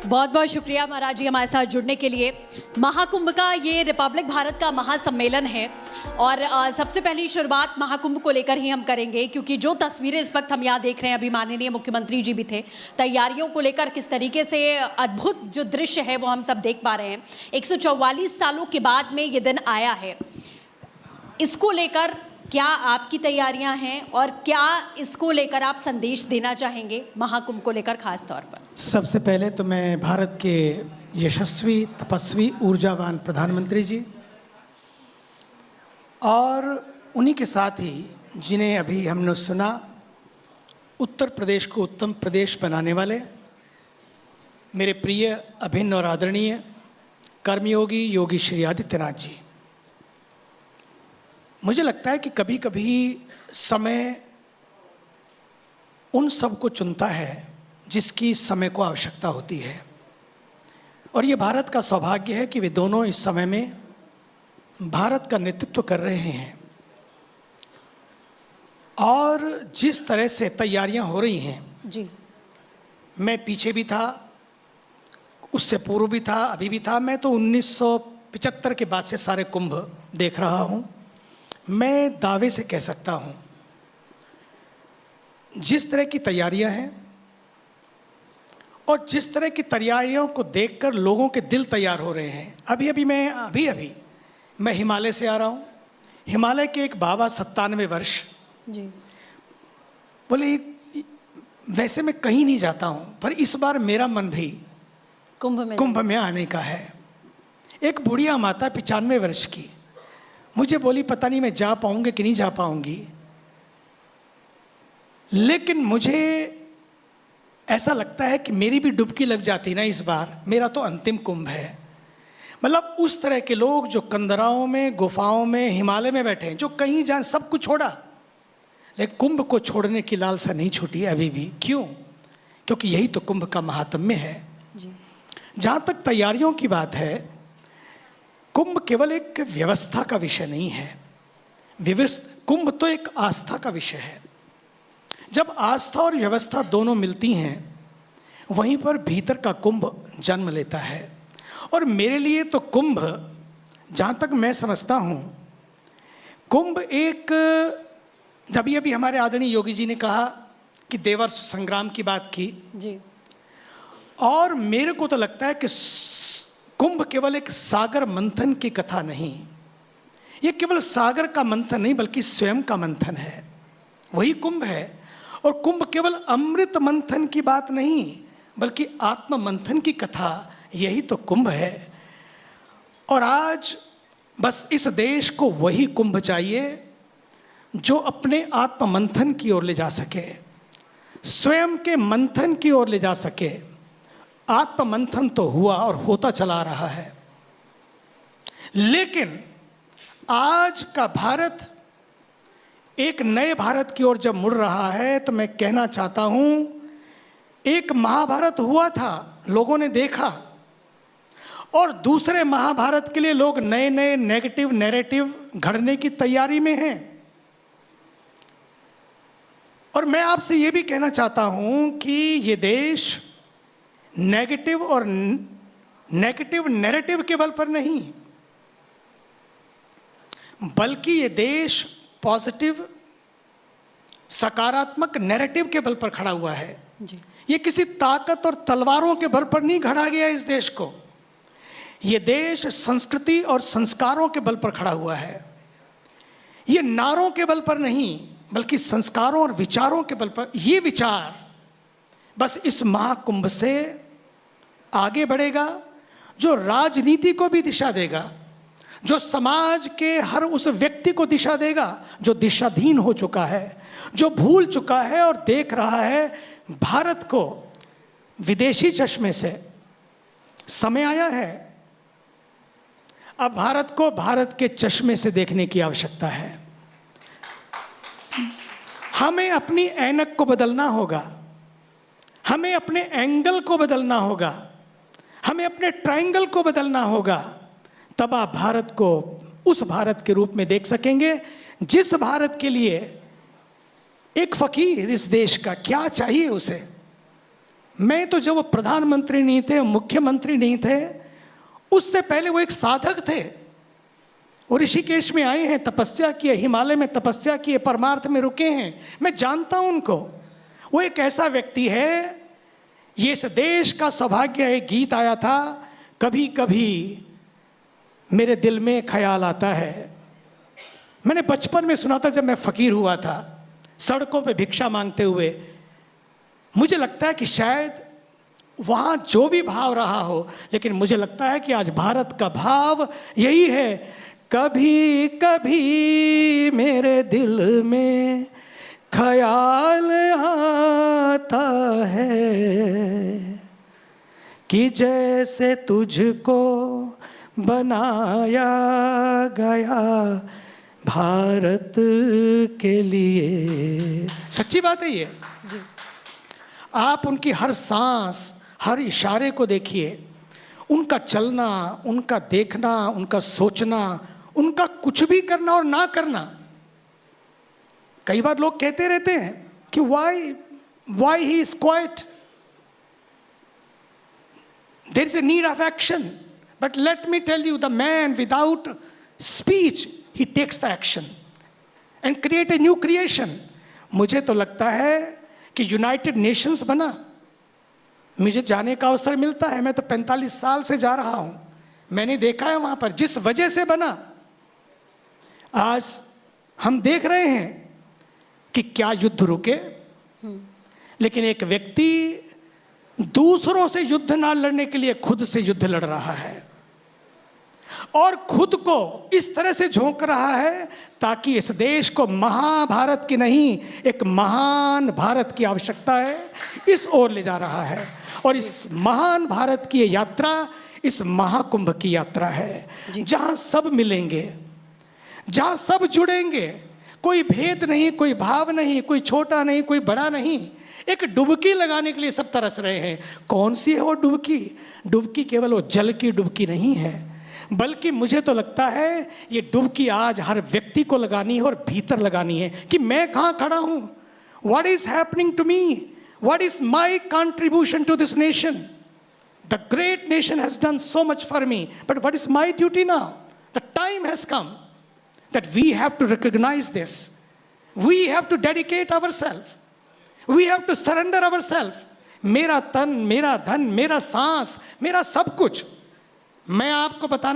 बहुत बहुत शुक्रिया महाराज जी हमारे साथ जुड़ने के लिए। महाकुंभ का ये रिपब्लिक भारत का महासम्मेलन है और सबसे पहली शुरुआत महाकुंभ को लेकर ही हम करेंगे, क्योंकि जो तस्वीरें इस वक्त हम यहाँ देख रहे हैं, अभी माननीय मुख्यमंत्री जी भी थे, तैयारियों को लेकर किस तरीके से अद्भुत जो दृश्य है वो हम सब देख पा रहे हैं। 144 सालों के बाद में ये दिन आया है, इसको लेकर क्या आपकी तैयारियां हैं और क्या इसको लेकर आप संदेश देना चाहेंगे महाकुंभ को लेकर खास तौर पर? सबसे पहले तो मैं भारत के यशस्वी, तपस्वी, ऊर्जावान प्रधानमंत्री जी और उन्हीं के साथ ही जिन्हें अभी हमने सुना, उत्तर प्रदेश को उत्तम प्रदेश बनाने वाले मेरे प्रिय, अभिन्न और आदरणीय कर्मयोगी योगी श्री आदित्यनाथ जी। मुझे लगता है कि कभी कभी समय उन सब को चुनता है जिसकी समय को आवश्यकता होती है, और ये भारत का सौभाग्य है कि वे दोनों इस समय में भारत का नेतृत्व कर रहे हैं। और जिस तरह से तैयारियां हो रही हैं जी, मैं पीछे भी था, उससे पूर्व भी था, अभी भी था। मैं तो 1975 के बाद से सारे कुंभ देख रहा हूँ। मैं दावे से कह सकता हूँ जिस तरह की तैयारियां हैं और जिस तरह की तैयारियों को देखकर लोगों के दिल तैयार हो रहे हैं। अभी अभी मैं हिमालय से आ रहा हूँ। हिमालय के एक बाबा 97 वर्ष जी, बोले वैसे मैं कहीं नहीं जाता हूँ, पर इस बार मेरा मन भी कुंभ में आने का है। एक बुढ़िया माता 95 वर्ष की मुझे बोली पता नहीं मैं जा पाऊंगी कि नहीं जा पाऊंगी, लेकिन मुझे ऐसा लगता है कि मेरी भी डुबकी लग जाती ना इस बार। मेरा तो अंतिम कुंभ है। मतलब उस तरह के लोग जो कंदराओं में, गुफाओं में, हिमालय में बैठे हैं, जो कहीं जान सब कुछ छोड़ा, लेकिन कुंभ को छोड़ने की लालसा नहीं छूटी अभी भी। क्यों? क्योंकि यही तो कुंभ का महात्म्य है। जहाँ तक तैयारियों की बात है, कुंभ केवल एक व्यवस्था का विषय नहीं है। कुंभ तो एक आस्था का विषय है। जब आस्था और व्यवस्था दोनों मिलती हैं, वहीं पर भीतर का कुंभ जन्म लेता है। और मेरे लिए तो कुंभ, जहाँ तक मैं समझता हूँ, कुंभ एक, जब अभी हमारे आदरणीय योगी जी ने कहा कि देवर संग्राम की बात की जी, और मेरे को तो लगता है कि कुंभ केवल एक सागर मंथन की कथा नहीं, ये केवल सागर का मंथन नहीं बल्कि स्वयं का मंथन है, वही कुंभ है। और कुंभ केवल अमृत मंथन की बात नहीं बल्कि आत्म मंथन की कथा, यही तो कुंभ है। और आज बस इस देश को वही कुंभ चाहिए जो अपने आत्म मंथन की ओर ले जा सके, स्वयं के मंथन की ओर ले जा सके। आत्म मंथन तो हुआ और होता चला रहा है, लेकिन आज का भारत एक नए भारत की ओर जब मुड़ रहा है, तो मैं कहना चाहता हूं, एक महाभारत हुआ था, लोगों ने देखा, और दूसरे महाभारत के लिए लोग नए नए नेगेटिव नैरेटिव घड़ने की तैयारी में हैं। और मैं आपसे यह भी कहना चाहता हूं कि ये देश नेगेटिव नैरेटिव के बल पर नहीं, बल्कि ये देश पॉजिटिव, सकारात्मक नैरेटिव के बल पर खड़ा हुआ है जी। ये किसी ताकत और तलवारों के बल पर नहीं खड़ा गया इस देश को। ये देश संस्कृति और संस्कारों के बल पर खड़ा हुआ है। ये नारों के बल पर नहीं बल्कि संस्कारों और विचारों के बल पर। ये विचार बस इस महाकुंभ से आगे बढ़ेगा, जो राजनीति को भी दिशा देगा, जो समाज के हर उस व्यक्ति को दिशा देगा जो दिशाहीन हो चुका है, जो भूल चुका है और देख रहा है भारत को विदेशी चश्मे से। समय आया है अब भारत को भारत के चश्मे से देखने की आवश्यकता है। हमें अपनी ऐनक को बदलना होगा, हमें अपने एंगल को बदलना होगा, हमें अपने ट्रायंगल को बदलना होगा। तब आप भारत को उस भारत के रूप में देख सकेंगे जिस भारत के लिए एक फकीर इस देश का क्या चाहिए उसे, मैं तो जब वो प्रधानमंत्री नहीं थे, मुख्यमंत्री नहीं थे, उससे पहले वो एक साधक थे। वो ऋषिकेश में आए हैं, तपस्या किए, हिमालय में तपस्या किए, परमार्थ में रुके हैं। मैं जानता हूं उनको। वो एक ऐसा व्यक्ति है, ये इस देश का सौभाग्य। एक गीत आया था, कभी कभी मेरे दिल में ख्याल आता है। मैंने बचपन में सुना था जब मैं फकीर हुआ था, सड़कों पे भिक्षा मांगते हुए। मुझे लगता है कि शायद वहाँ जो भी भाव रहा हो, लेकिन मुझे लगता है कि आज भारत का भाव यही है, कभी कभी मेरे दिल में ख्याल आता है कि जैसे तुझको बनाया गया भारत के लिए। सच्ची बात है ये। आप उनकी हर सांस, हर इशारे को देखिए, उनका चलना, उनका देखना, उनका सोचना, उनका कुछ भी करना और ना करना। कई बार लोग कहते रहते हैं कि why he is quiet, there is a need of action, but let me tell you, the man without speech, he takes the action and create a new creation. मुझे तो लगता है कि यूनाइटेड नेशंस बना, मुझे जाने का अवसर मिलता है। मैं तो 45 साल से जा रहा हूं, मैंने देखा है वहां पर जिस वजह से बना। आज हम देख रहे हैं कि क्या युद्ध रुके, लेकिन एक व्यक्ति दूसरों से युद्ध ना लड़ने के लिए खुद से युद्ध लड़ रहा है और खुद को इस तरह से झोंक रहा है ताकि इस देश को महाभारत की नहीं, एक महान भारत की आवश्यकता है, इस ओर ले जा रहा है। और इस महान भारत की ये यात्रा इस महाकुंभ की यात्रा है, जहां सब मिलेंगे, जहां सब जुड़ेंगे, कोई भेद नहीं, कोई भाव नहीं, कोई छोटा नहीं, कोई बड़ा नहीं। एक डुबकी लगाने के लिए सब तरस रहे हैं। कौन सी है वो डुबकी? डुबकी केवल वो जल की डुबकी नहीं है, बल्कि मुझे तो लगता है ये डुबकी आज हर व्यक्ति को लगानी है और भीतर लगानी है कि मैं कहाँ खड़ा हूँ, what is happening to me, what is my contribution to this nation. The great nation has done so much for me, but what is my duty now? The time has come that we have to recognize this. We have to dedicate ourselves. We have to surrender ourselves. मेरा तन, मेरा धन, मेरा सांस, मेरा सब कुछ, मैं आपको बताना